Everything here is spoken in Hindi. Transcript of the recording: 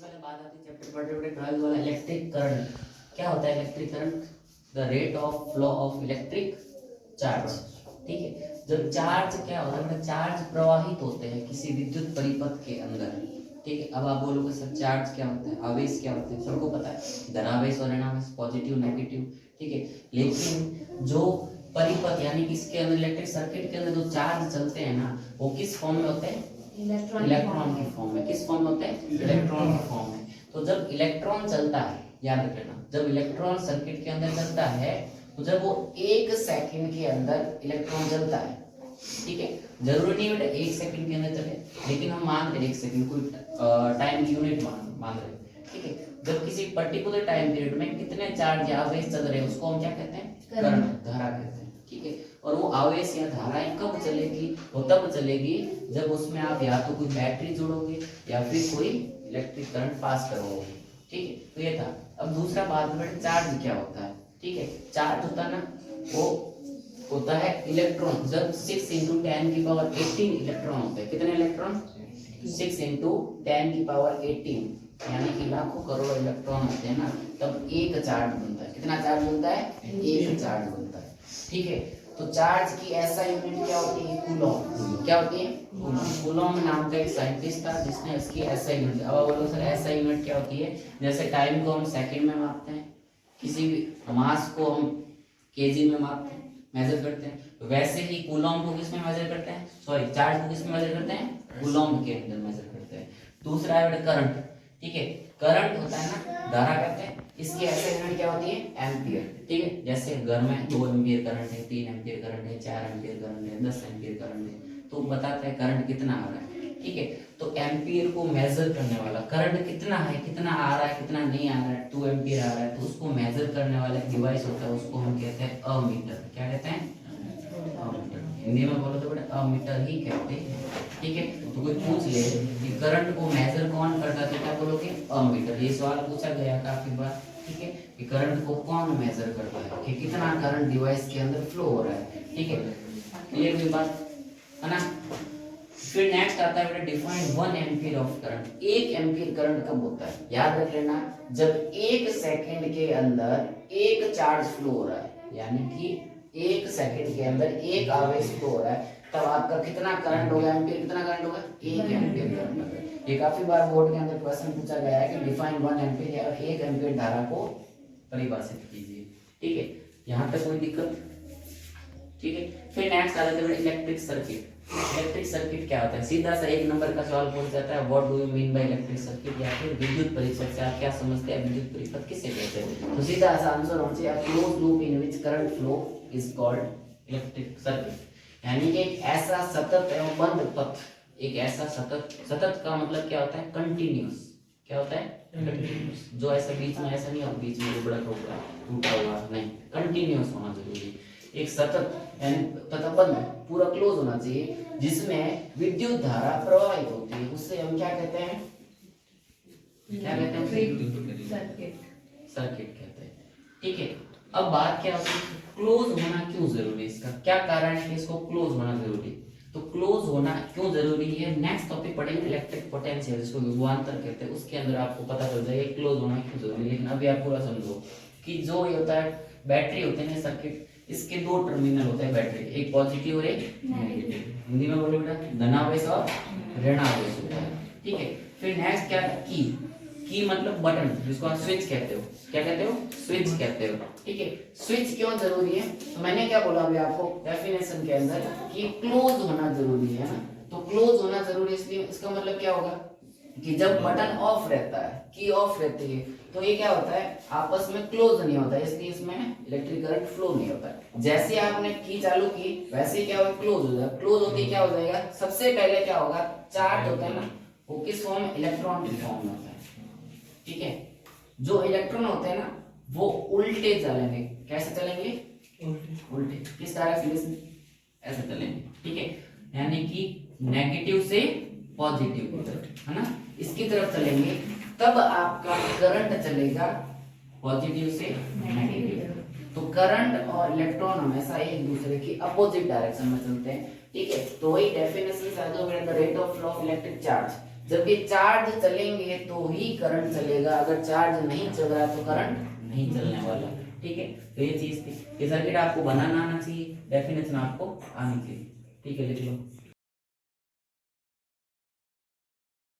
वाले बात आती है चैप्टर पढ़ते पढ़ते 12th वाला इलेक्ट्रिक करंट। क्या होता है electric current? The rate of flow of electric charge. ठीक है, जब चार्ज क्या होता है, चार्ज प्रवाहित होते हैं किसी विद्युत परिपथ के अंदर। ठीक है, अब आप बोलोगे सर चार्ज क्या होता है, आवेश क्या होते हैं, सबको पता है धनावेश और ऋणावेश, पॉजिटिव नेगेटिव। ठीक है, लेकिन जो परिपथ यानी कि इसके अंदर इलेक्ट्रिक सर्किट के अंदर जो चार्ज चलते हैं ना, वो किस फॉर्म में होते हैं? इलेक्ट्रॉन के फॉर्म में। किस फॉर्म में होते हैं? इलेक्ट्रॉन के फॉर्म में। तो जब इलेक्ट्रॉन चलता है, याद रखना, जब इलेक्ट्रॉन सर्किट के अंदर चलता है तो जब वो 1 सेकंड के अंदर इलेक्ट्रॉन चलता है, ठीक है, जरूरी नहीं बेटा 1 सेकंड के अंदर चले, लेकिन हम मान रहे 1 सेकंड कोई टाइम की यूनिट मान रहे, ठीक है। जब किसी पर्टिकुलर टाइम पीरियड में कितने चार्ज या आवेश चल रहे हैं उसको हम क्या कहते हैं? करंट, धारा कहते हैं। ठीक है, और वो आवेश या धाराएं कब चलेगी? वो तब चलेगी जब उसमें आप या तो कोई बैटरी जोड़ोगे या फिर कोई इलेक्ट्रिक करंट पास करोगे। ठीक है, तो ये था। अब दूसरा बात में चार्ज क्या होता है? ठीक है, चार्ज होता है ना, वो होता है इलेक्ट्रॉन। जब 6 × 10 की पावर 18 इलेक्ट्रॉन होते हैं। कितने इलेक्ट्रॉन? 6 × 10 की पावर 18, यानी कि लाखों करोड़ इलेक्ट्रॉन होते हैं ना, तब एक चार्ज बनता है। कितना चार्ज बनता है? एक चार्ज बनता है। ठीक है, तो चार्ज की ऐसा यूनिट क्या होती है? कूलॉम। क्या होती है? कूलॉम नाम का एक साइंटिस्ट था जिसने इसकी ऐसा यूनिट। अब बोलो सर ऐसा यूनिट क्या होती है? जैसे टाइम को हम सेकंड में मापते हैं, किसी भी मास को हम केजी में मापते हैं, मेजर करते हैं, तो वैसे ही कूलॉम को किस में मेजर करते हैं? सॉरी, चार्ज को किस में मेजर करते हैं? कूलॉम के अंदर मेजर करते हैं। दूसरा है बेटा करंट। ठीक है, करंट होता है ना, धारा कहते हैं, इसकी ऐसे यूनिट क्या होती है? एम्पियर। ठीक है, जैसे घर में 2 एम्पियर करंट है, 3 एम्पियर करंट है, 4 एम्पियर करंट है, 10 एम्पियर करंट है, तो बताता है करंट कितना आ रहा है। ठीक है, तो एम्पियर को मेजर करने वाला, करंट कितना है, कितना आ रहा है, कितना नहीं आ रहा है, 2 एम्पियर आ रहा है, तो उसको मेजर करने वाला एक डिवाइस होता है, उसको हम कहते हैं अमीटर। क्या कहते हैं? अमीटर। हिंदी में बोलो तो बेटा अमीटर ही कहते हैं। ठीक है, तो कोई पूछ ले कि करंट को मेजर कौन करता है, तो क्या बोलोगे? अमीटर। ये सवाल पूछा गया काफी बार। ठीक है, कि करंट को कौन मेजर करता है, कि कितना करंट डिवाइस के अंदर फ्लो हो रहा है। ठीक है, क्लियर हुई बात है ना? फिर नेक्स्ट आता है बेटा define 1 ampere of current. 1 ampere current कब होता है? याद रख लेना, जब 1 सेकंड के अंदर एक चार्ज फ्लो हो रहा है, यानी कि 1 सेकंड के अंदर एक आवेश फ्लो हो रहा है, तब आपका कितना करंट होगा? एम्पीयर कितना करंट होगा? 1 एम्पीयर करंट होगा। ये काफी बार बोर्ड के अंदर क्वेश्चन पूछा गया है कि डिफाइन 1 एम्पीयर या 1 एम्पीयर धारा को परिभाषित कीजिए। ठीक है, यहाँ तक कोई दिक्कत? ठीक है, फिर नेक्स्ट आ जाता है इलेक्ट्रिक सर्किट। इलेक्ट्रिक सर्किट क्या होता है? सीधा सा 1 नंबर का सवाल पूछ जाता है, what do you mean by electric circuit, या फिर विद्युत परिपथ से आप क्या समझते हैं, विद्युत परिपथ किसे कहते हैं? तो सीधा सा आंसर होना चाहिए close loop in which current flow is called electric circuit, यानी कि एक ऐसा सतत एवं बंद पथ, एक ऐसा सतत का मतलब क्या होता है? कंटिन्यूअस। क्या होता है? कंटिन्यूअस। जो ऐसा बीच में ऐसा नहीं हो, बीच में उबड़ा टूटा हुआ नहीं, कंटिन्यूअस होना जरूरी है। एक सतत तथा बंद, पूरा क्लोज होना चाहिए, जिसमें विद्युत धारा प्रवाहित होती है, उससे हम क्या कहते हैं? क्या कहते हैं? सर्किट कहते हैं। ठीक है, अब बात क्या होती है, क्लोज होना क्यों जरूरी है, इसका क्या कारण है कि इसको क्लोज होना जरूरी है? तो क्लोज होना क्यों जरूरी है, नेक्स्ट टॉपिक पढ़ेंगे इलेक्ट्रिक पोटेंशियल, जिसको विभवांतर कहते हैं, उसके अंदर आपको पता चल जाएगा क्लोज होना क्यों जरूरी है। लेकिन अभी आप पूरा समझो कि जो ये होता है, बैटरी होते हैं सर्किट, इसके 2 टर्मिनल होते हैं बैटरी, एक पॉजिटिव और एक नेगेटिव। हिंदी में बोलो बेटा धनावेश और ऋणावेश होता है। ठीक है, फिर नेक्स्ट क्या? की मतलब बटन, जिसको आप स्विच कहते हो। क्या कहते हो? स्विच कहते हो। ठीक है, स्विच क्यों जरूरी है? तो मैंने क्या बोला अभी आपको डेफिनेशन के अंदर कि क्लोज होना जरूरी है ना, तो क्लोज होना जरूरी, इसलिए इसका मतलब क्या होगा कि जब बटन ऑफ रहता है, की ऑफ रहती है, तो ये क्या होता है? आपस में क्लोज नहीं होता है, इसलिए इसमें इलेक्ट्रिक करंट फ्लो नहीं होता है। जैसे आपने की चालू की, वैसे ही क्या होगा? क्लोज हो जाएगा। क्लोज होती क्या हो जाएगा? सबसे पहले क्या होगा? चार्ज होता है ना, वो किस फॉर्म में? इलेक्ट्रॉन की फॉर्म में होता है। ठीक है, जो इलेक्ट्रॉन होते हैं ना, वो उल्टे चलेंगे। कैसे चलेंगे? उल्टे। किस डायरेक्शन से? ऐसे चलेंगे। ठीक है, यानी कि नेगेटिव से पॉजिटिव की तरफ, है ना, इसकी तरफ चलेंगे, तब आपका करंट चलेगा पॉजिटिव से नेगेटिव। तो करंट और इलेक्ट्रॉन हमेशा एक दूसरे की अपोजिट डायरेक्शन में चलते हैं। ठीक है, तो वही डेफिनेशन है जो the rate of flow of electric charge, जबकि चार्ज चलेंगे तो ही करंट चलेगा, अगर चार्ज नहीं चल रहा तो करंट नहीं चलने वाला। ठीक है, तो ये चीज थी। ये सर्किट आपको बनाना आना चाहिए, डेफिनेशन आपको आनी चाहिए। ठीक है, लिख लो।